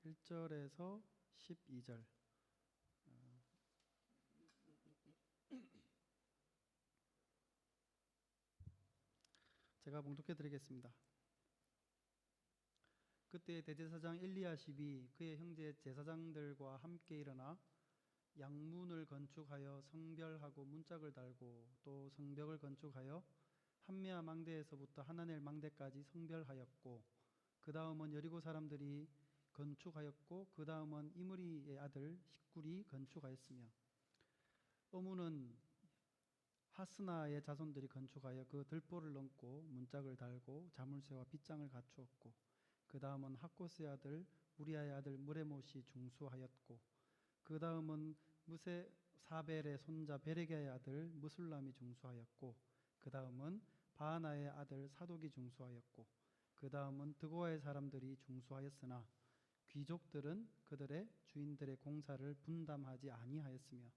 1절에서 12절. 제가 봉독해 드리겠습니다. 그때 대제사장 엘리야십이 그의 형제 제사장들과 함께 일어나 양문을 건축하여 성별하고 문짝을 달고 또 성벽을 건축하여 한메아 망대에서부터 하나넬 망대까지 성별하였고, 그 다음은 여리고 사람들이 건축하였고, 그 다음은 이므리의 아들 십굴이 건축하였으며, 어문은 하스나의 자손들이 건축하여 그 들보를 넘고 문짝을 달고 자물쇠와 빗장을 갖추었고, 그 다음은 학고스의 아들 우리아의 아들 무레못이 중수하였고, 그 다음은 무세사벨의 손자 베레게의 아들 무술람이 중수하였고, 그 다음은 바하나의 아들 사독이 중수하였고, 그 다음은 드고아의 사람들이 중수하였으나 귀족들은 그들의 주인들의 공사를 분담하지 아니하였으며,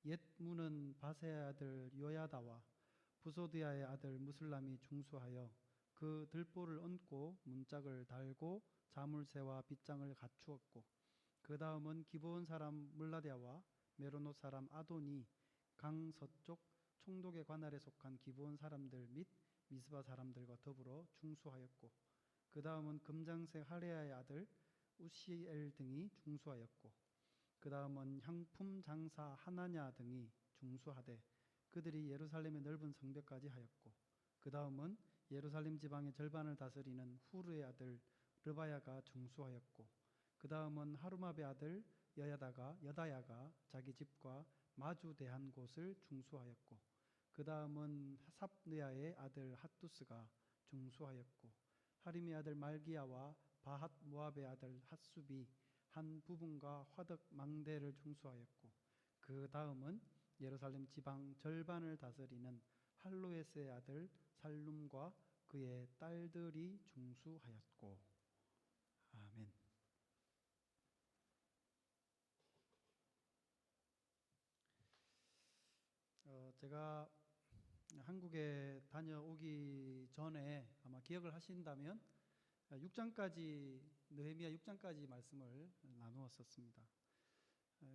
옛 문은 바세의 아들 요야다와 부소드야의 아들 무술람이 중수하여 그 들보를 얹고 문짝을 달고 자물쇠와 빗장을 갖추었고, 그 다음은 기브온 사람 물라데아와 메로노 사람 아돈이 강 서쪽 총독의 관할에 속한 기브온 사람들 및 미스바 사람들과 더불어 중수하였고, 그 다음은 금장색 하레아의 아들 우시엘 등이 중수하였고, 그 다음은 향품 장사 하나냐 등이 중수하되 그들이 예루살렘의 넓은 성벽까지 하였고, 그 다음은 예루살렘 지방의 절반을 다스리는 후르의 아들 르바야가 중수하였고, 그 다음은 하루마베 아들 여다야가 자기 집과 마주대한 곳을 중수하였고, 그 다음은 삽느야의 아들 핫두스가 중수하였고, 하림의 아들 말기야와 바핫 모압의 아들 핫수비 한 부분과 화덕 망대를 중수하였고, 그 다음은 예루살렘 지방 절반을 다스리는 할로에스의 아들 살룸과 그의 딸들이 중수하였고. 아멘. 제가 한국에 다녀오기 전에 아마 기억을 하신다면 6장까지 느헤미야 6장까지 말씀을 나누었었습니다.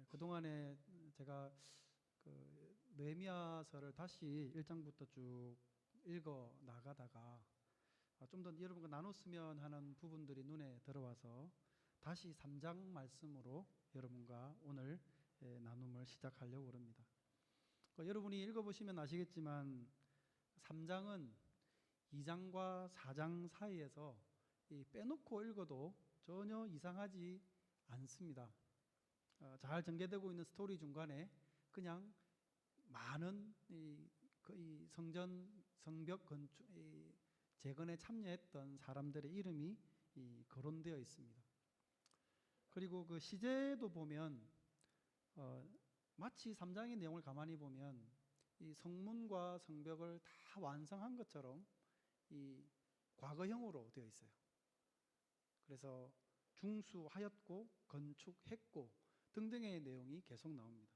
그동안에 제가 그 느헤미야서를 다시 1장부터 쭉 읽어 나가다가 좀 더 여러분과 나눴으면 하는 부분들이 눈에 들어와서 다시 3장 말씀으로 여러분과 오늘 나눔을 시작하려고 합니다. 여러분이 읽어보시면 아시겠지만 3장은 2장과 4장 사이에서 빼놓고 읽어도 전혀 이상하지 않습니다. 잘 전개되고 있는 스토리 중간에 그냥 많은 이 성전 성벽 건축 재건에 참여했던 사람들의 이름이 거론되어 있습니다. 그리고 그 시제도 보면 마치 3장의 내용을 가만히 보면 이 성문과 성벽을 다 완성한 것처럼 이 과거형으로 되어 있어요. 그래서 중수하였고 건축했고 등등의 내용이 계속 나옵니다.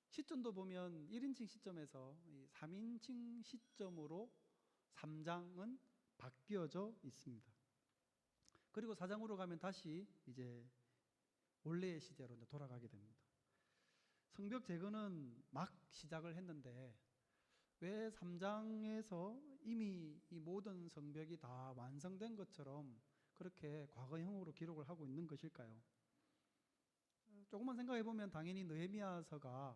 시점도 보면 1인칭 시점에서 3인칭 시점으로 3장은 바뀌어져 있습니다. 그리고 4장으로 가면 다시 이제 원래의 시제로 돌아가게 됩니다. 성벽 재건은 막 시작을 했는데 왜 3장에서 이미 이 모든 성벽이 다 완성된 것처럼 그렇게 과거형으로 기록을 하고 있는 것일까요? 조금만 생각해 보면 당연히 느헤미야서가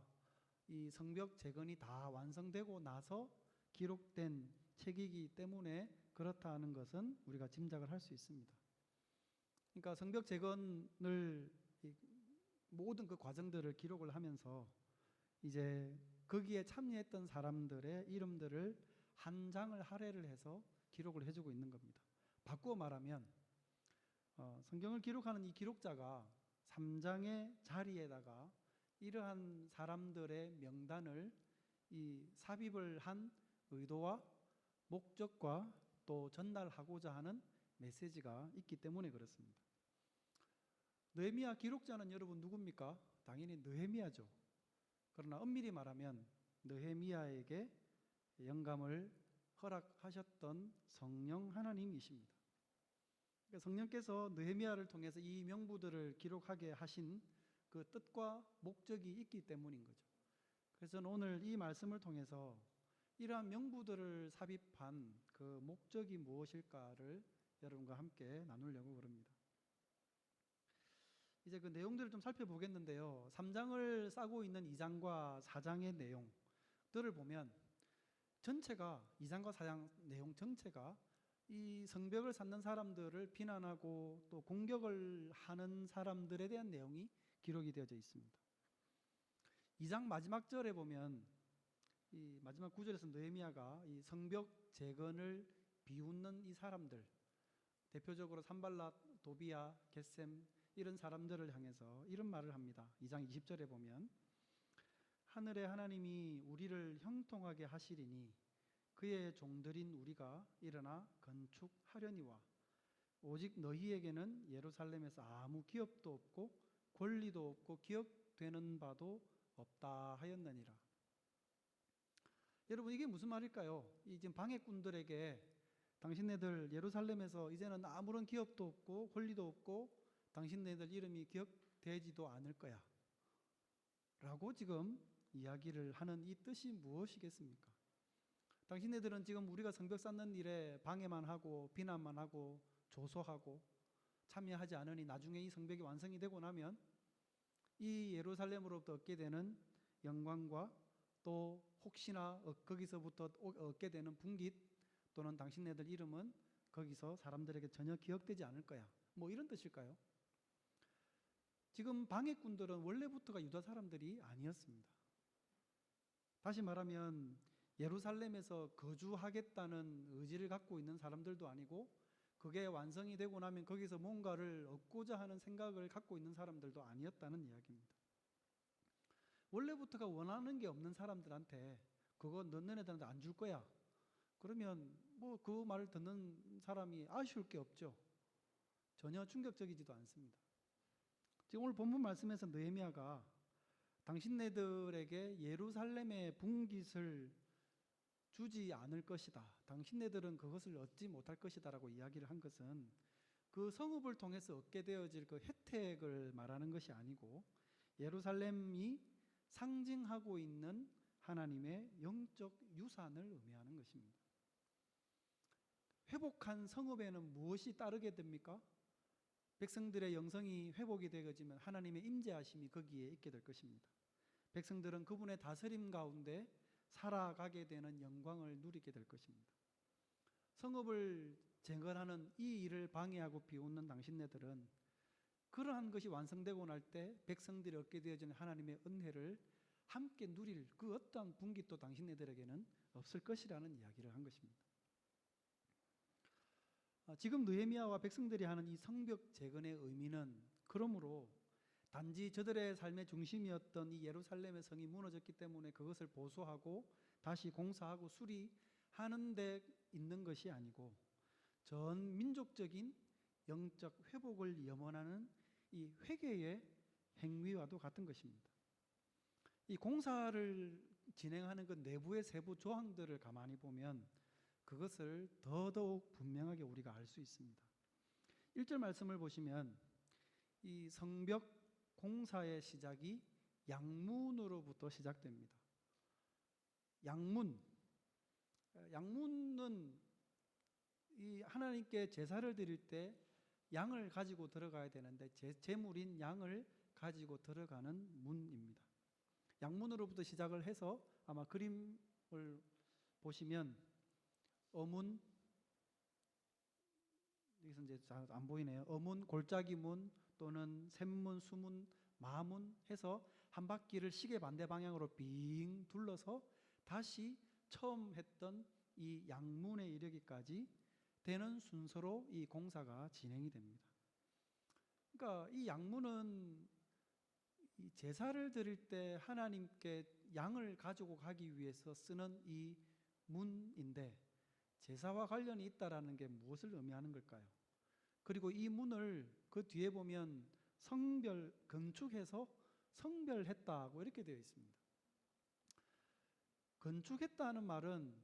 이 성벽 재건이 다 완성되고 나서 기록된 책이기 때문에 그렇다는 것은 우리가 짐작을 할 수 있습니다. 그러니까 성벽 재건을 모든 그 과정들을 기록을 하면서 이제 거기에 참여했던 사람들의 이름들을 한 장을 할애를 해서 기록을 해주고 있는 겁니다. 바꾸어 말하면 성경을 기록하는 이 기록자가 3장의 자리에다가 이러한 사람들의 명단을 삽입을 한 의도와 목적과 또 전달하고자 하는 메시지가 있기 때문에 그렇습니다. 느헤미야 기록자는 여러분 누굽니까? 당연히 느헤미야죠. 그러나 엄밀히 말하면 느헤미야에게 영감을 허락하셨던 성령 하나님이십니다. 성령께서 느헤미야를 통해서 이 명부들을 기록하게 하신 그 뜻과 목적이 있기 때문인 거죠. 그래서 저는 오늘 이 말씀을 통해서 이러한 명부들을 삽입한 그 목적이 무엇일까를 여러분과 함께 나누려고 그럽니다. 이제 그 내용들을 좀 살펴보겠는데요. 3장을 싸고 있는 2장과 4장의 내용들을 보면 전체가 2장과 4장 내용 전체가 이 성벽을 쌓는 사람들을 비난하고 또 공격을 하는 사람들에 대한 내용이 기록이 되어져 있습니다. 2장 마지막 절에 보면 이 마지막 구절에서 느헤미야가 이 성벽 재건을 비웃는 이 사람들, 대표적으로 산발랏, 도비야, 겟셈 이런 사람들을 향해서 이런 말을 합니다. 2장 20절에 보면 하늘의 하나님이 우리를 형통하게 하시리니 그의 종들인 우리가 일어나 건축하려니와 오직 너희에게는 예루살렘에서 아무 기업도 없고 권리도 없고 기억되는 바도 없다 하였느니라. 여러분, 이게 무슨 말일까요? 이 지금 방해꾼들에게 당신네들 예루살렘에서 이제는 아무런 기업도 없고 권리도 없고 당신네들 이름이 기억되지도 않을 거야 라고 지금 이야기를 하는 이 뜻이 무엇이겠습니까? 당신네들은 지금 우리가 성벽 쌓는 일에 방해만 하고 비난만 하고 조소하고 참여하지 않으니 나중에 이 성벽이 완성이 되고 나면 이 예루살렘으로부터 얻게 되는 영광과 또 혹시나 거기서부터 얻게 되는 분깃 또는 당신네들 이름은 거기서 사람들에게 전혀 기억되지 않을 거야. 뭐 이런 뜻일까요? 지금 방해꾼들은 원래부터가 유다 사람들이 아니었습니다. 다시 말하면 예루살렘에서 거주하겠다는 의지를 갖고 있는 사람들도 아니고 그게 완성이 되고 나면 거기서 뭔가를 얻고자 하는 생각을 갖고 있는 사람들도 아니었다는 이야기입니다. 원래부터가 원하는 게 없는 사람들한테 그거 너네들한테 안 줄 거야. 그러면 뭐 그 말을 듣는 사람이 아쉬울 게 없죠. 전혀 충격적이지도 않습니다. 지금 오늘 본문 말씀에서 느헤미야가 당신네들에게 예루살렘의 분깃을 주지 않을 것이다. 당신네들은 그것을 얻지 못할 것이다 라고 이야기를 한 것은 그 성읍을 통해서 얻게 되어질 그 혜택을 말하는 것이 아니고 예루살렘이 상징하고 있는 하나님의 영적 유산을 의미하는 것입니다. 회복한 성읍에는 무엇이 따르게 됩니까? 백성들의 영성이 회복이 되어지면 하나님의 임재하심이 거기에 있게 될 것입니다. 백성들은 그분의 다스림 가운데 살아가게 되는 영광을 누리게 될 것입니다. 성읍을 재건하는 이 일을 방해하고 비웃는 당신네들은 그러한 것이 완성되고 날 때 백성들이 얻게 되어지는 하나님의 은혜를 함께 누릴 그 어떠한 분깃도 당신네들에게는 없을 것이라는 이야기를 한 것입니다. 지금 느헤미야와 백성들이 하는 이 성벽 재건의 의미는 그러므로 단지 저들의 삶의 중심이었던 이 예루살렘의 성이 무너졌기 때문에 그것을 보수하고 다시 공사하고 수리하는 데 있는 것이 아니고 전 민족적인 영적 회복을 염원하는 이 회개의 행위와도 같은 것입니다. 이 공사를 진행하는 그 내부의 세부 조항들을 가만히 보면 그것을 더더욱 분명하게 우리가 알 수 있습니다. 1절 말씀을 보시면 이 성벽 공사의 시작이 양문으로부터 시작됩니다. 양문은 이 하나님께 제사를 드릴 때 양을 가지고 들어가야 되는데 제물인 양을 가지고 들어가는 문입니다. 양문으로부터 시작을 해서 아마 그림을 보시면 어문, 여기서 이제 잘 안 보이네요. 어문, 골짜기문 또는 샘문, 수문, 마문 해서 한 바퀴를 시계 반대 방향으로 빙 둘러서 다시 처음 했던 이 양문에 이르기까지 되는 순서로 이 공사가 진행이 됩니다. 그러니까 이 양문은 이 제사를 드릴 때 하나님께 양을 가지고 가기 위해서 쓰는 이 문인데 제사와 관련이 있다라는 게 무엇을 의미하는 걸까요? 그리고 이 문을 그 뒤에 보면 건축해서 성별했다고 이렇게 되어 있습니다. 건축했다는 말은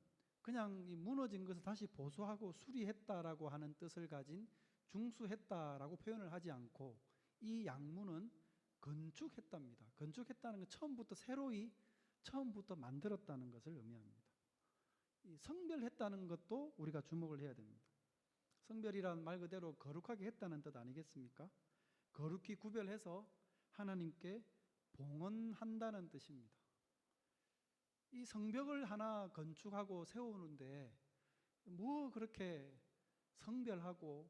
그냥 이 무너진 것을 다시 보수하고 수리했다라고 하는 뜻을 가진 중수했다라고 표현을 하지 않고 이 양문은 건축했답니다. 건축했다는 건 처음부터 만들었다는 것을 의미합니다. 이 성별했다는 것도 우리가 주목을 해야 됩니다. 성별이란 말 그대로 거룩하게 했다는 뜻 아니겠습니까? 거룩히 구별해서 하나님께 봉헌한다는 뜻입니다. 이 성벽을 하나 건축하고 세우는데 뭐 그렇게 성별하고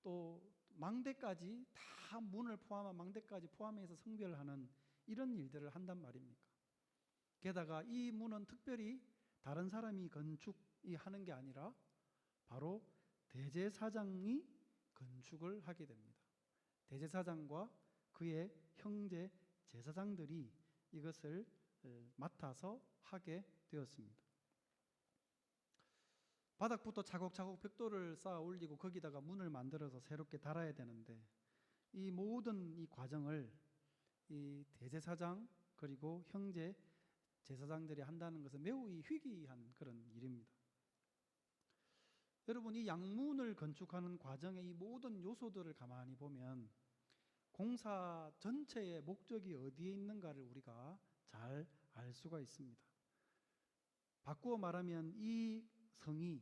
또 망대까지 다 문을 포함한 망대까지 포함해서 성별하는 이런 일들을 한단 말입니까? 게다가 이 문은 특별히 다른 사람이 건축하는 게 아니라 바로 대제사장이 건축을 하게 됩니다. 대제사장과 그의 형제 제사장들이 이것을 맡아서 하게 되었습니다. 바닥부터 차곡차곡 벽돌을 쌓아 올리고 거기다가 문을 만들어서 새롭게 달아야 되는데 이 모든 이 과정을 이 대제사장 그리고 형제 제사장들이 한다는 것은 매우 희귀한 그런 일입니다. 여러분, 이 양문을 건축하는 과정의 이 모든 요소들을 가만히 보면 공사 전체의 목적이 어디에 있는가를 우리가 잘 알 수가 있습니다. 바꾸어 말하면 이 성이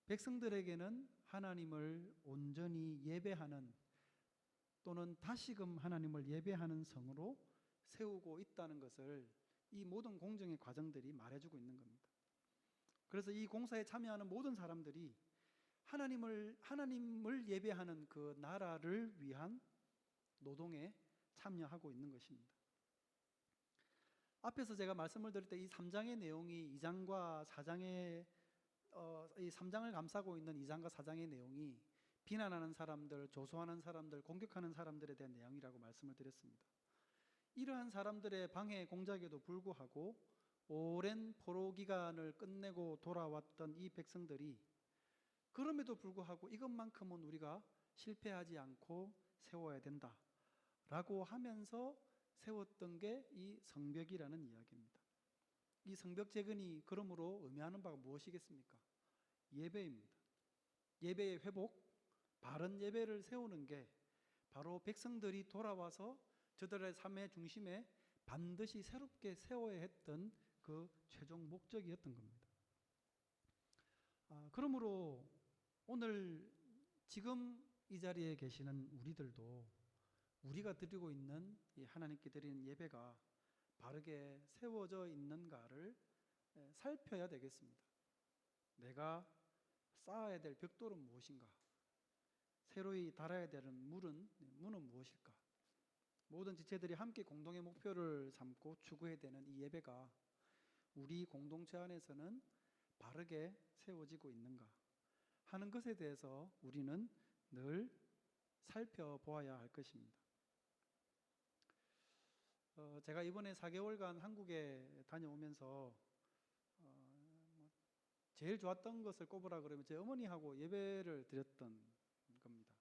백성들에게는 하나님을 온전히 예배하는 또는 다시금 하나님을 예배하는 성으로 세우고 있다는 것을 이 모든 공정의 과정들이 말해주고 있는 겁니다. 그래서 이 공사에 참여하는 모든 사람들이 하나님을 예배하는 그 나라를 위한 노동에 참여하고 있는 것입니다. 앞에서 제가 말씀을 드릴 때 이 3장의 내용이 2장과 4장의 이 3장을 감싸고 있는 2장과 4장의 내용이 비난하는 사람들, 조소하는 사람들, 공격하는 사람들에 대한 내용이라고 말씀을 드렸습니다. 이러한 사람들의 방해 공작에도 불구하고 오랜 포로 기간을 끝내고 돌아왔던 이 백성들이 그럼에도 불구하고 이것만큼은 우리가 실패하지 않고 세워야 된다라고 하면서 세웠던 게 이 성벽이라는 이야기입니다. 이 성벽 재건이 그러므로 의미하는 바가 무엇이겠습니까? 예배입니다. 예배의 회복, 바른 예배를 세우는 게 바로 백성들이 돌아와서 저들의 삶의 중심에 반드시 새롭게 세워야 했던 그 최종 목적이었던 겁니다. 그러므로 오늘 지금 이 자리에 계시는 우리들도 우리가 드리고 있는 이 하나님께 드리는 예배가 바르게 세워져 있는가를 살펴야 되겠습니다. 내가 쌓아야 될 벽돌은 무엇인가? 새로이 달아야 되는 문은 무엇일까? 모든 지체들이 함께 공동의 목표를 삼고 추구해야 되는 이 예배가 우리 공동체 안에서는 바르게 세워지고 있는가 하는 것에 대해서 우리는 늘 살펴보아야 할 것입니다. 제가 이번에 4개월간 한국에 다녀오면서 제일 좋았던 것을 꼽으라 그러면 제 어머니하고 예배를 드렸던 겁니다.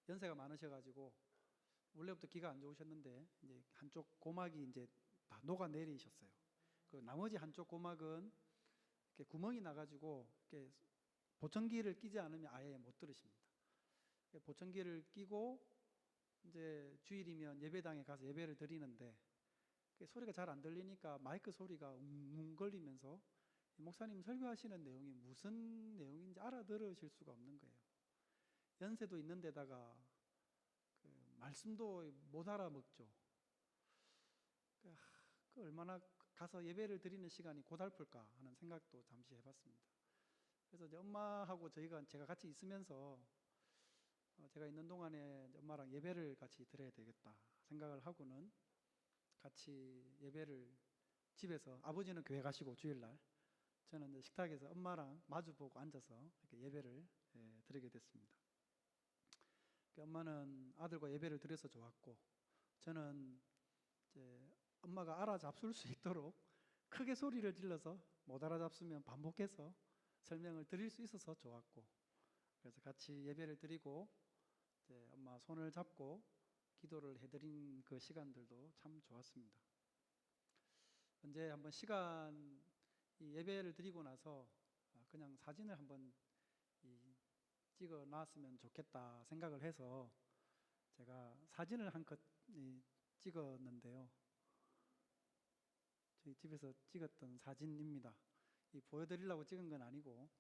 연세가 많으셔가지고 원래부터 기가 안 좋으셨는데 이제 한쪽 고막이 이제 다 녹아내리셨어요. 그 나머지 한쪽 고막은 이렇게 구멍이 나가지고 이렇게 보청기를 끼지 않으면 아예 못 들으십니다. 보청기를 끼고 이제 주일이면 예배당에 가서 예배를 드리는데 소리가 잘 안 들리니까 마이크 소리가 웅웅 걸리면서 목사님 설교하시는 내용이 무슨 내용인지 알아들으실 수가 없는 거예요. 연세도 있는데다가 그 말씀도 못 알아먹죠. 그 얼마나 가서 예배를 드리는 시간이 고달플까 하는 생각도 잠시 해봤습니다. 그래서 이제 엄마하고 제가 같이 있으면서 제가 있는 동안에 엄마랑 예배를 같이 드려야 되겠다 생각을 하고는 같이 예배를 집에서, 아버지는 교회 가시고 주일날, 저는 이제 식탁에서 엄마랑 마주보고 앉아서 이렇게 예배를 드리게 됐습니다. 엄마는 아들과 예배를 드려서 좋았고, 저는 이제 엄마가 알아잡을 수 있도록 크게 소리를 질러서 못 알아잡으면 반복해서 설명을 드릴 수 있어서 좋았고, 그래서 같이 예배를 드리고 이제 엄마 손을 잡고 기도를 해드린 그 시간들도 참 좋았습니다. 언제 한번 이 예배를 드리고 나서 그냥 사진을 한번 찍어 놨으면 좋겠다 생각을 해서 제가 사진을 한 컷 찍었는데요. 저희 집에서 찍었던 사진입니다. 보여드리려고 찍은 건 아니고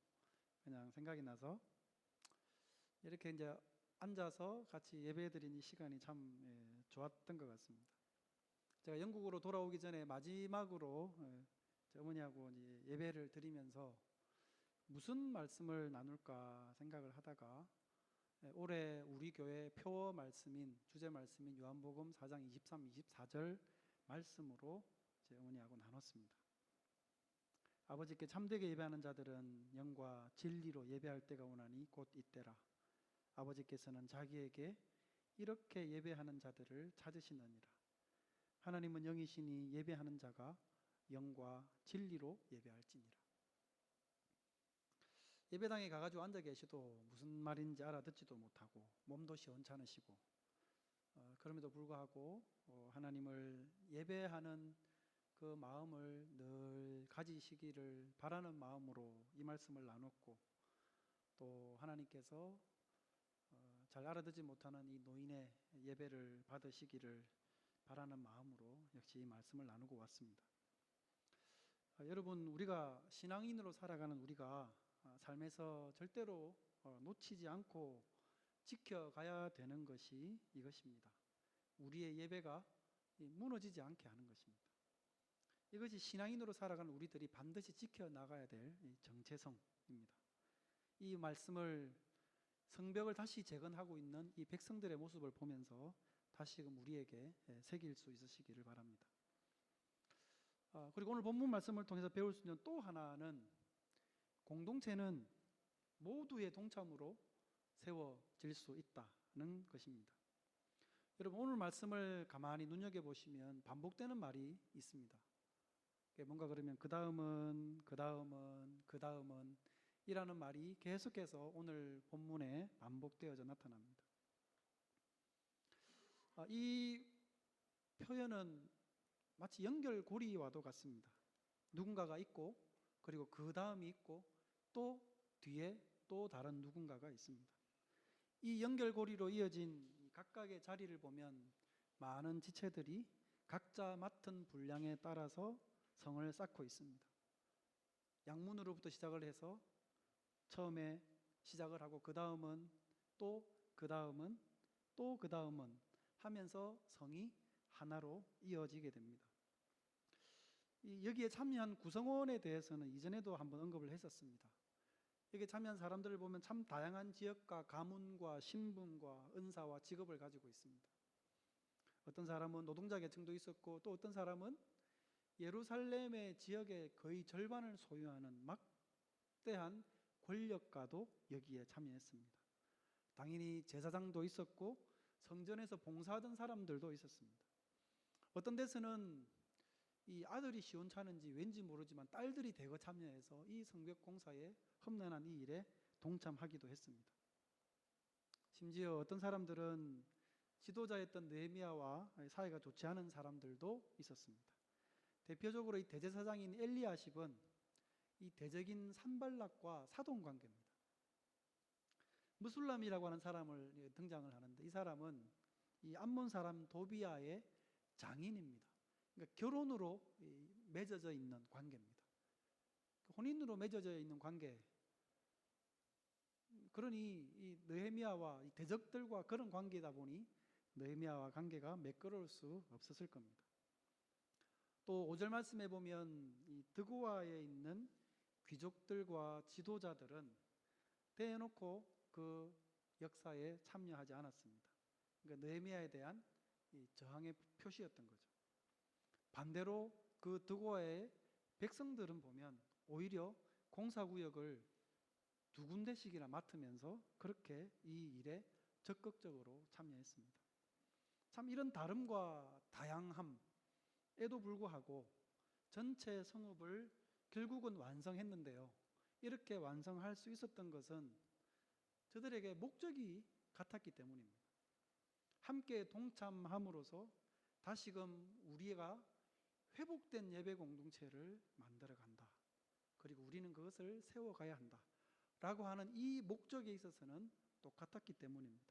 그냥 생각이 나서 이렇게 이제 앉아서 같이 예배드린 이 시간이 참 좋았던 것 같습니다. 제가 영국으로 돌아오기 전에 마지막으로 어머니하고 이제 예배를 드리면서 무슨 말씀을 나눌까 생각을 하다가 올해 우리 교회 표어 말씀인 주제 말씀인 요한복음 4장 23, 24절 말씀으로 제 어머니하고 나눴습니다. 아버지께 참되게 예배하는 자들은 영과 진리로 예배할 때가 오나니 곧 이때라. 아버지께서는 자기에게 이렇게 예배하는 자들을 찾으시느니라. 하나님은 영이시니 예배하는 자가 영과 진리로 예배할지니라. 예배당에 가가지고 앉아 계셔도 무슨 말인지 알아듣지도 못하고 몸도 시원찮으시고 그럼에도 불구하고 하나님을 예배하는 그 마음을 늘 가지시기를 바라는 마음으로 이 말씀을 나눴고, 또 하나님께서 잘 알아듣지 못하는 이 노인의 예배를 받으시기를 바라는 마음으로 역시 이 말씀을 나누고 왔습니다. 여러분, 우리가 신앙인으로 살아가는 우리가 삶에서 절대로 놓치지 않고 지켜가야 되는 것이 이것입니다. 우리의 예배가 무너지지 않게 하는 것입니다. 이것이 신앙인으로 살아가는 우리들이 반드시 지켜나가야 될 정체성입니다. 이 말씀을 성벽을 다시 재건하고 있는 이 백성들의 모습을 보면서 다시금 우리에게 새길 수 있으시기를 바랍니다. 그리고 오늘 본문 말씀을 통해서 배울 수 있는 또 하나는 공동체는 모두의 동참으로 세워질 수 있다는 것입니다. 여러분, 오늘 말씀을 가만히 눈여겨보시면 반복되는 말이 있습니다. 뭔가 그러면 그 다음은 이라는 말이 계속해서 오늘 본문에 반복되어져 나타납니다. 이 표현은 마치 연결고리와도 같습니다. 누군가가 있고 그리고 그 다음이 있고 또 뒤에 또 다른 누군가가 있습니다. 이 연결고리로 이어진 각각의 자리를 보면 많은 지체들이 각자 맡은 분량에 따라서 성을 쌓고 있습니다. 양문으로부터 시작을 해서 처음에 시작을 하고 그 다음은 또 그 다음은 또 그 다음은 하면서 성이 하나로 이어지게 됩니다. 여기에 참여한 구성원에 대해서는 이전에도 한번 언급을 했었습니다. 여기에 참여한 사람들을 보면 참 다양한 지역과 가문과 신분과 은사와 직업을 가지고 있습니다. 어떤 사람은 노동자 계층도 있었고 또 어떤 사람은 예루살렘의 지역의 거의 절반을 소유하는 막대한 권력가도 여기에 참여했습니다. 당연히 제사장도 있었고 성전에서 봉사하던 사람들도 있었습니다. 어떤 데서는 이 아들이 시원찮은지 왠지 모르지만 딸들이 대거 참여해서 이 성벽 공사에 험난한 이 일에 동참하기도 했습니다. 심지어 어떤 사람들은 지도자였던 느헤미야와 사이가 좋지 않은 사람들도 있었습니다. 대표적으로 이 대제사장인 엘리야십은 이 대적인 산발락과 사돈관계입니다. 무술람이라고 하는 사람을 등장을 하는데 이 사람은 이 암몬 사람 도비아의 장인입니다. 그러니까 결혼으로 맺어져 있는 관계입니다. 혼인으로 맺어져 있는 관계. 그러니 이 느헤미야와 이 대적들과 그런 관계이다 보니 느헤미야와 관계가 매끄러울 수 없었을 겁니다. 또 5절 말씀에 보면 이 드고아에 있는 귀족들과 지도자들은 대놓고 그 역사에 참여하지 않았습니다. 그러니까 느헤미야에 대한 이 저항의 표시였던 거죠. 반대로 그 드고아의 백성들은 보면 오히려 공사구역을 2군데씩이나 맡으면서 그렇게 이 일에 적극적으로 참여했습니다. 참 이런 다름과 다양함에도 불구하고 전체 성읍을 결국은 완성했는데요. 이렇게 완성할 수 있었던 것은 저들에게 목적이 같았기 때문입니다. 함께 동참함으로써 다시금 우리가 회복된 예배 공동체를 만들어간다. 그리고 우리는 그것을 세워가야 한다. 라고 하는 이 목적에 있어서는 똑같았기 때문입니다.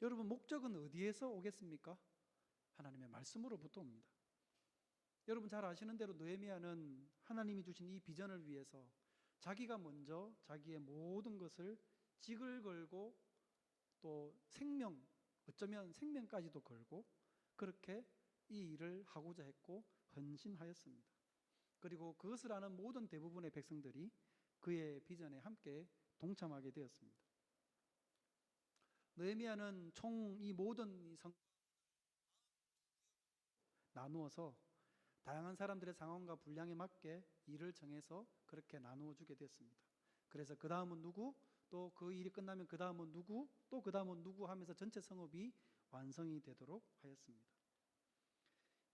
여러분, 목적은 어디에서 오겠습니까? 하나님의 말씀으로부터 옵니다. 여러분 잘 아시는 대로 느헤미야는 하나님이 주신 이 비전을 위해서 자기가 먼저 자기의 모든 것을 직을 걸고 또 생명, 어쩌면 생명까지도 걸고 그렇게 이 일을 하고자 했고 헌신하였습니다. 그리고 그것을 아는 모든 대부분의 백성들이 그의 비전에 함께 동참하게 되었습니다. 느헤미야는 총 이 모든 성 나누어서 다양한 사람들의 상황과 분량에 맞게 일을 정해서 그렇게 나누어 주게 됐습니다. 그래서 그 다음은 누구, 또 그 일이 끝나면 그 다음은 누구, 또 그 다음은 누구 하면서 전체 성읍이 완성이 되도록 하였습니다.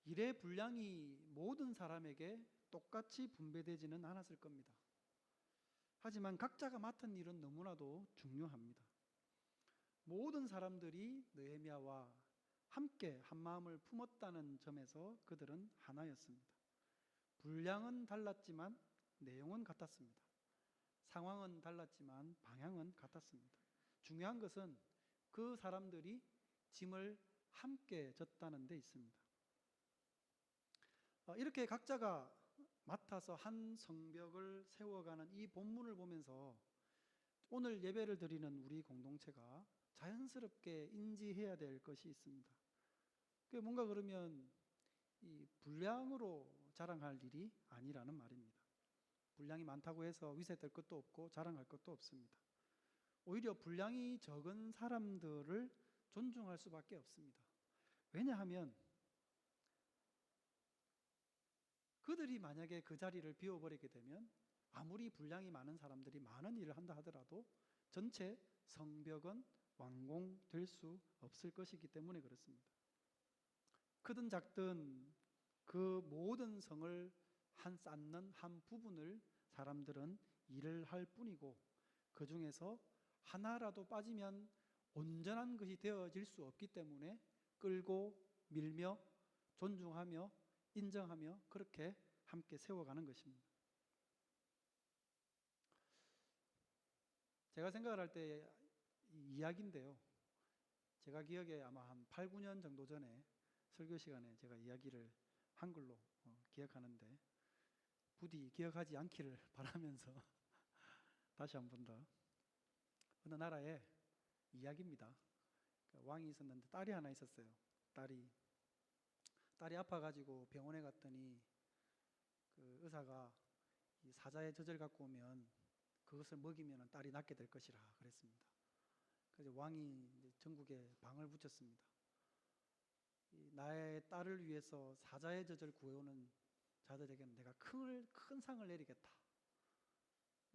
일의 분량이 모든 사람에게 똑같이 분배되지는 않았을 겁니다. 하지만 각자가 맡은 일은 너무나도 중요합니다. 모든 사람들이 느헤미야와 함께 한 마음을 품었다는 점에서 그들은 하나였습니다. 분량은 달랐지만 내용은 같았습니다. 상황은 달랐지만 방향은 같았습니다. 중요한 것은 그 사람들이 짐을 함께 졌다는 데 있습니다. 이렇게 각자가 맡아서 한 성벽을 세워가는 이 본문을 보면서 오늘 예배를 드리는 우리 공동체가 자연스럽게 인지해야 될 것이 있습니다. 그게 뭔가 그러면 이 분량으로 자랑할 일이 아니라는 말입니다. 분량이 많다고 해서 위세될 것도 없고 자랑할 것도 없습니다. 오히려 분량이 적은 사람들을 존중할 수밖에 없습니다. 왜냐하면 그들이 만약에 그 자리를 비워버리게 되면 아무리 분량이 많은 사람들이 많은 일을 한다 하더라도 전체 성벽은 완공될 수 없을 것이기 때문에 그렇습니다. 크든 작든 그 모든 성을 쌓는 한 부분을 사람들은 일을 할 뿐이고 그 중에서 하나라도 빠지면 온전한 것이 되어질 수 없기 때문에 끌고 밀며 존중하며 인정하며 그렇게 함께 세워가는 것입니다. 제가 생각을 할 때 이야기인데요. 제가 기억에 아마 한 8, 9년 정도 전에 설교 시간에 제가 이야기를 한글로 기억하는데 부디 기억하지 않기를 바라면서 다시 한 번 더. 어느 나라에 이야기입니다. 왕이 있었는데 딸이 하나 있었어요. 딸이 아파가지고 병원에 갔더니 그 의사가 이 사자의 젖을 갖고 오면 그것을 먹이면 딸이 낫게 될 것이라 그랬습니다. 그래서 왕이 전국에 방을 붙였습니다. 나의 딸을 위해서 사자의 젖을 구해오는 자들에게는 내가 큰 상을 내리겠다.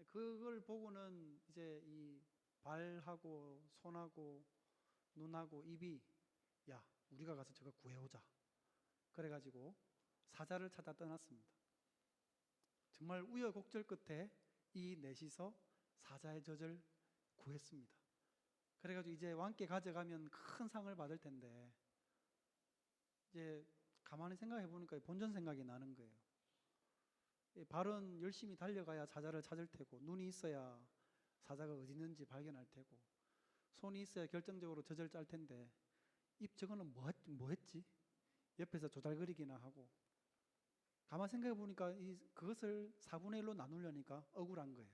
그걸 보고는 이제 이 발하고 손하고 눈하고 입이 야, 우리가 가서 저거 구해오자. 그래가지고 사자를 찾아 떠났습니다. 정말 우여곡절 끝에 이 넷이서 사자의 젖을 구했습니다. 그래가지고 이제 왕께 가져가면 큰 상을 받을 텐데 이제 가만히 생각해 보니까 본전 생각이 나는 거예요. 발은 열심히 달려가야 사자를 찾을 테고 눈이 있어야 사자가 어디 있는지 발견할 테고 손이 있어야 결정적으로 젖을 짤 텐데 입 저거는 뭐 했지? 옆에서 조달거리기나 하고 가만 생각해 보니까 그것을 4분의 1로 나누려니까 억울한 거예요.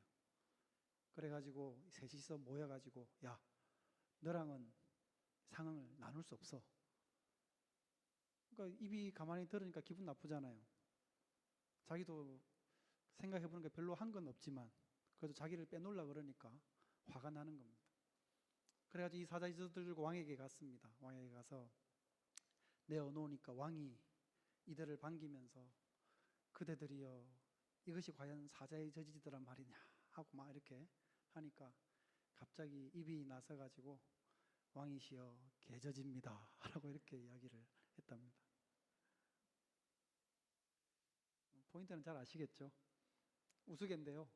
그래가지고 셋이서 모여가지고 야, 너랑은 상황을 나눌 수 없어. 그러니까 입이 가만히 들으니까 기분 나쁘잖아요. 자기도 생각해 보니까 별로 한 건 없지만 그래도 자기를 빼놓으려 그러니까 화가 나는 겁니다. 그래가지고 이 사자의 젖을 들고 왕에게 갔습니다. 왕에게 가서 내어놓으니까 왕이 이들을 반기면서 그대들이여 이것이 과연 사자의 젖이더란 말이냐 하고 막 이렇게 하니까 갑자기 입이 나서가지고 왕이시여 개젖입니다 라고 이렇게 이야기를 했답니다. 포인트는 잘 아시겠죠? 우스갯인데요.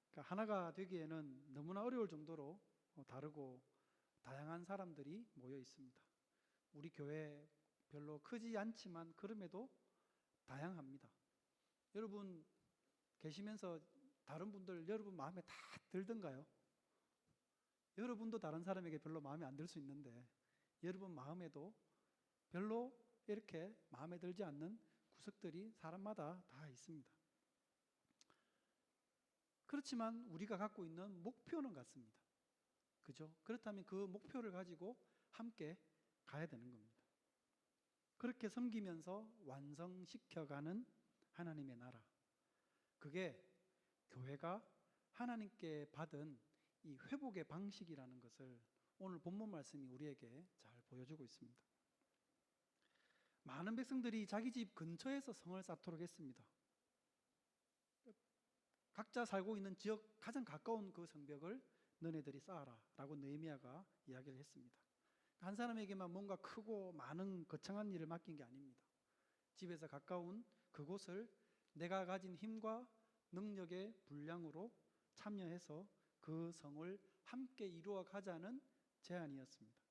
그러니까 하나가 되기에는 너무나 어려울 정도로 다르고 다양한 사람들이 모여 있습니다. 우리 교회 별로 크지 않지만 그럼에도 다양합니다. 여러분 계시면서 다른 분들 여러분 마음에 다 들던가요? 여러분도 다른 사람에게 별로 마음에 안 들 수 있는데 여러분 마음에도 별로 이렇게 마음에 들지 않는 구석들이 사람마다 다 있습니다. 그렇지만 우리가 갖고 있는 목표는 같습니다. 그죠? 그렇다면 그 목표를 가지고 함께 가야 되는 겁니다. 그렇게 섬기면서 완성시켜가는 하나님의 나라. 그게 교회가 하나님께 받은 이 회복의 방식이라는 것을 오늘 본문 말씀이 우리에게 잘 보여주고 있습니다. 많은 백성들이 자기 집 근처에서 성을 쌓도록 했습니다. 각자 살고 있는 지역 가장 가까운 그 성벽을 너네들이 쌓아라 라고 느헤미야가 이야기를 했습니다. 한 사람에게만 뭔가 크고 많은 거창한 일을 맡긴 게 아닙니다. 집에서 가까운 그곳을 내가 가진 힘과 능력의 분량으로 참여해서 그 성을 함께 이루어 가자는 제안이었습니다.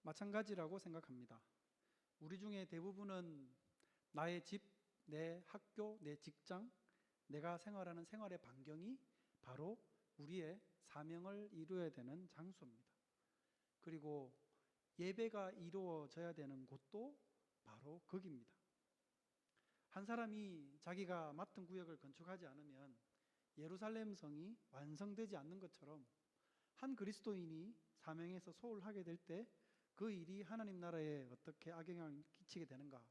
마찬가지라고 생각합니다. 우리 중에 대부분은 나의 집, 내 학교, 내 직장, 내가 생활하는 생활의 반경이 바로 우리의 사명을 이루어야 되는 장소입니다. 그리고 예배가 이루어져야 되는 곳도 바로 거기입니다. 한 사람이 자기가 맡은 구역을 건축하지 않으면 예루살렘 성이 완성되지 않는 것처럼 한 그리스도인이 사명에서 소홀하게 될 때 그 일이 하나님 나라에 어떻게 악영향을 끼치게 되는가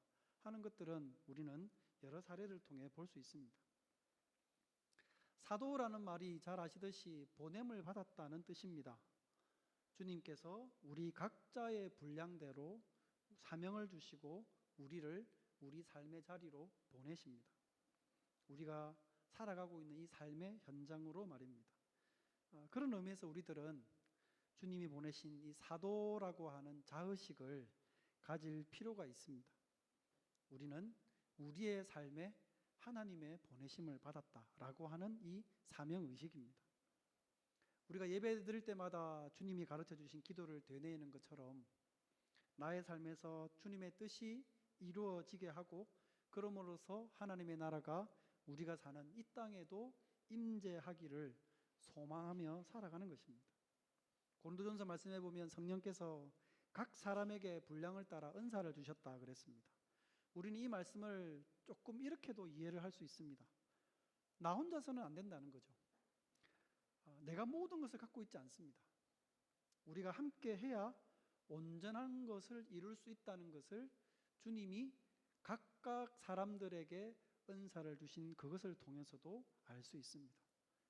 하는 것들은 우리는 여러 사례를 통해 볼 수 있습니다. 사도라는 말이 잘 아시듯이 보냄을 받았다는 뜻입니다. 주님께서 우리 각자의 분량대로 사명을 주시고 우리를 우리 삶의 자리로 보내십니다. 우리가 살아가고 있는 이 삶의 현장으로 말입니다. 그런 의미에서 우리들은 주님이 보내신 이 사도라고 하는 자의식을 가질 필요가 있습니다. 우리는 우리의 삶에 하나님의 보내심을 받았다라고 하는 이 사명의식입니다. 우리가 예배 드릴 때마다 주님이 가르쳐 주신 기도를 되뇌이는 것처럼 나의 삶에서 주님의 뜻이 이루어지게 하고 그러므로서 하나님의 나라가 우리가 사는 이 땅에도 임재하기를 소망하며 살아가는 것입니다. 고린도전서 말씀해 보면 성령께서 각 사람에게 분량을 따라 은사를 주셨다 그랬습니다. 우리는 이 말씀을 조금 이렇게도 이해를 할 수 있습니다. 나 혼자서는 안 된다는 거죠. 내가 모든 것을 갖고 있지 않습니다. 우리가 함께 해야 온전한 것을 이룰 수 있다는 것을 주님이 각각 사람들에게 은사를 주신 그것을 통해서도 알 수 있습니다.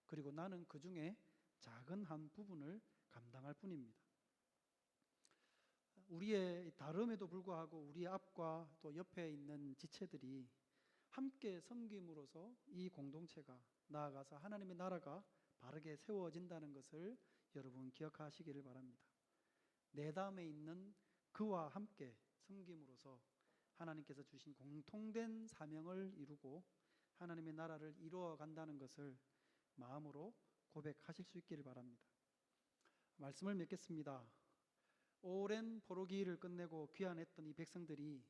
그리고 나는 그 중에 작은 한 부분을 감당할 뿐입니다. 우리의 다름에도 불구하고 우리 앞과 또 옆에 있는 지체들이 함께 섬김으로써 이 공동체가 나아가서 하나님의 나라가 바르게 세워진다는 것을 여러분 기억하시기를 바랍니다. 내 다음에 있는 그와 함께 섬김으로써 하나님께서 주신 공통된 사명을 이루고 하나님의 나라를 이루어 간다는 것을 마음으로 고백하실 수 있기를 바랍니다. 말씀을 맺겠습니다. 오랜 포로기를 끝내고 귀환했던 이 백성들이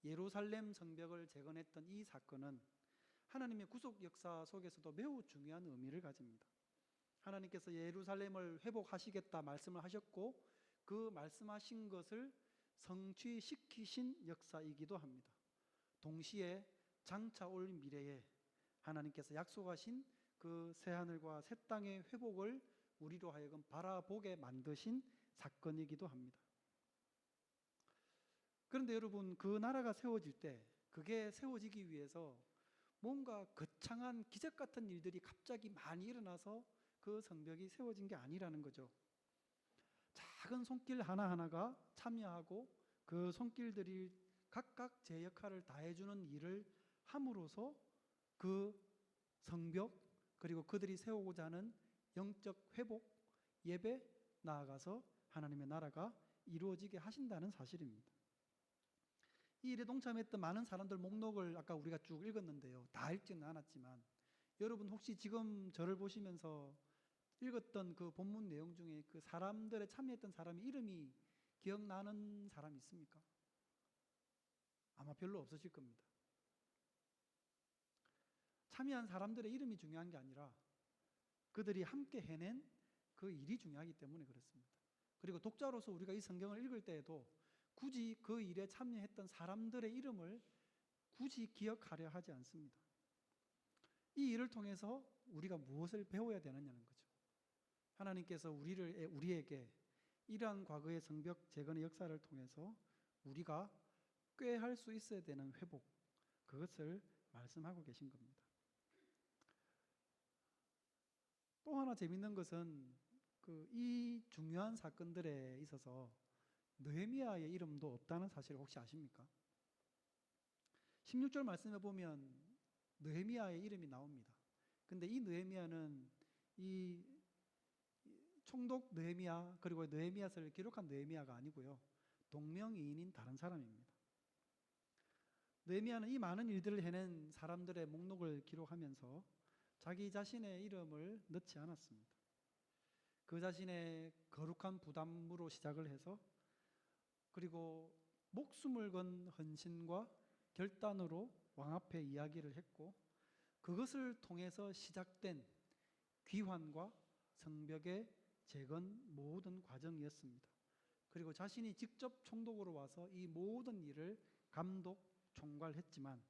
예루살렘 성벽을 재건했던 이 사건은 하나님의 구속 역사 속에서도 매우 중요한 의미를 가집니다. 하나님께서 예루살렘을 회복하시겠다 말씀을 하셨고 그 말씀하신 것을 성취시키신 역사이기도 합니다. 동시에 장차 올 미래에 하나님께서 약속하신 그 새하늘과 새 땅의 회복을 우리로 하여금 바라보게 만드신 사건이기도 합니다. 그런데 여러분, 그 나라가 세워질 때 그게 세워지기 위해서 뭔가 거창한 기적 같은 일들이 갑자기 많이 일어나서 그 성벽이 세워진 게 아니라는 거죠. 작은 손길 하나하나가 참여하고 그 손길들이 각각 제 역할을 다해주는 일을 함으로써 그 성벽 그리고 그들이 세우고자 하는 영적 회복, 예배, 나아가서 하나님의 나라가 이루어지게 하신다는 사실입니다. 이 일에 동참했던 많은 사람들 목록을 아까 우리가 쭉 읽었는데요. 다 읽지는 않았지만 여러분 혹시 지금 저를 보시면서 읽었던 그 본문 내용 중에 그 사람들에 참여했던 사람의 이름이 기억나는 사람 있습니까? 아마 별로 없으실 겁니다. 참여한 사람들의 이름이 중요한 게 아니라 그들이 함께 해낸 그 일이 중요하기 때문에 그렇습니다. 그리고 독자로서 우리가 이 성경을 읽을 때에도 굳이 그 일에 참여했던 사람들의 이름을 굳이 기억하려 하지 않습니다. 이 일을 통해서 우리가 무엇을 배워야 되느냐는 거죠. 하나님께서 우리에게 이러한 과거의 성벽 재건의 역사를 통해서 우리가 꾀할 수 있어야 되는 회복, 그것을 말씀하고 계신 겁니다. 또 하나 재밌는 것은 이 중요한 사건들에 있어서 느헤미야의 이름도 없다는 사실을 혹시 아십니까? 16절 말씀에 보면 느헤미야의 이름이 나옵니다. 근데 이 느헤미야는 이 총독 느헤미야 그리고 느헤미야서를 기록한 느헤미야가 아니고요, 동명이인인 다른 사람입니다. 느헤미야는 이 많은 일들을 해낸 사람들의 목록을 기록하면서 자기 자신의 이름을 넣지 않았습니다. 그 자신의 거룩한 부담으로 시작을 해서 그리고 목숨을 건 헌신과 결단으로 왕 앞에 이야기를 했고, 그것을 통해서 시작된 귀환과 성벽의 재건 모든 과정이었습니다. 그리고 자신이 직접 총독으로 와서 이 모든 일을 감독, 총괄했지만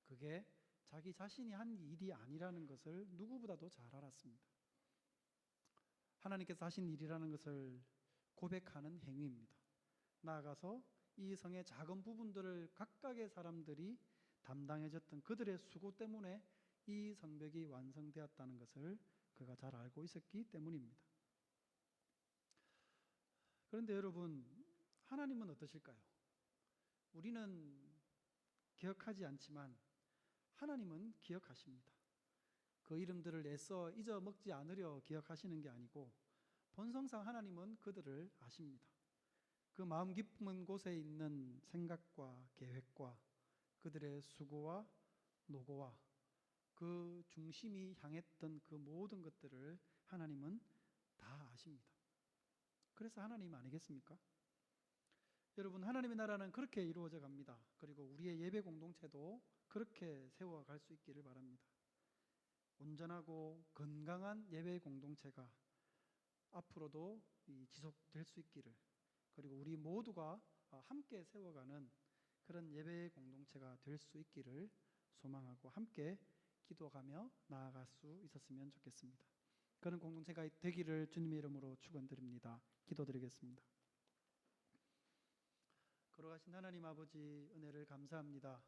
그게 자기 자신이 한 일이 아니라는 것을 누구보다도 잘 알았습니다. 하나님께서 하신 일이라는 것을 고백하는 행위입니다. 나아가서 이 성의 작은 부분들을 각각의 사람들이 담당해줬던 그들의 수고 때문에 이 성벽이 완성되었다는 것을 그가 잘 알고 있었기 때문입니다. 그런데 여러분, 하나님은 어떠실까요? 우리는 기억하지 않지만 하나님은 기억하십니다. 그 이름들을 애써 잊어먹지 않으려 기억하시는 게 아니고 본성상 하나님은 그들을 아십니다. 그 마음 깊은 곳에 있는 생각과 계획과 그들의 수고와 노고와 그 중심이 향했던 그 모든 것들을 하나님은 다 아십니다. 그래서 하나님 아니겠습니까? 여러분, 하나님의 나라는 그렇게 이루어져 갑니다. 그리고 우리의 예배 공동체도 그렇게 세워갈 수 있기를 바랍니다. 온전하고 건강한 예배 공동체가 앞으로도 지속될 수 있기를, 그리고 우리 모두가 함께 세워가는 그런 예배 공동체가 될 수 있기를 소망하고 함께 기도하며 나아갈 수 있었으면 좋겠습니다. 그런 공동체가 되기를 주님의 이름으로 축원드립니다. 기도드리겠습니다. 걸어가신 하나님 아버지, 은혜를 감사합니다.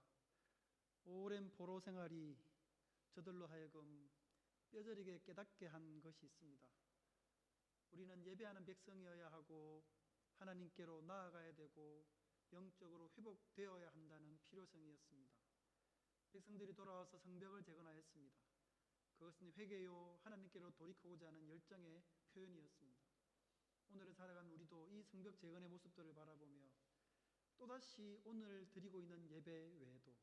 오랜 포로 생활이 저들로 하여금 뼈저리게 깨닫게 한 것이 있습니다. 우리는 예배하는 백성이어야 하고 하나님께로 나아가야 되고 영적으로 회복되어야 한다는 필요성이었습니다. 백성들이 돌아와서 성벽을 재건하였습니다. 그것은 회개요, 하나님께로 돌이키고자 하는 열정의 표현이었습니다. 오늘을 살아간 우리도 이 성벽 재건의 모습들을 바라보며 또다시 오늘 드리고 있는 예배 외에도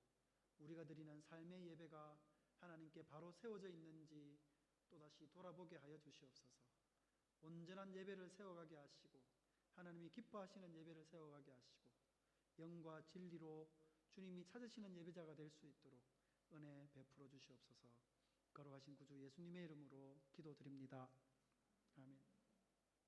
우리가 드리는 삶의 예배가 하나님께 바로 세워져 있는지 또다시 돌아보게 하여 주시옵소서. 온전한 예배를 세워가게 하시고 하나님이 기뻐하시는 예배를 세워가게 하시고 영과 진리로 주님이 찾으시는 예배자가 될 수 있도록 은혜 베풀어 주시옵소서. 거룩하신 구주 예수님의 이름으로 기도드립니다. 아멘.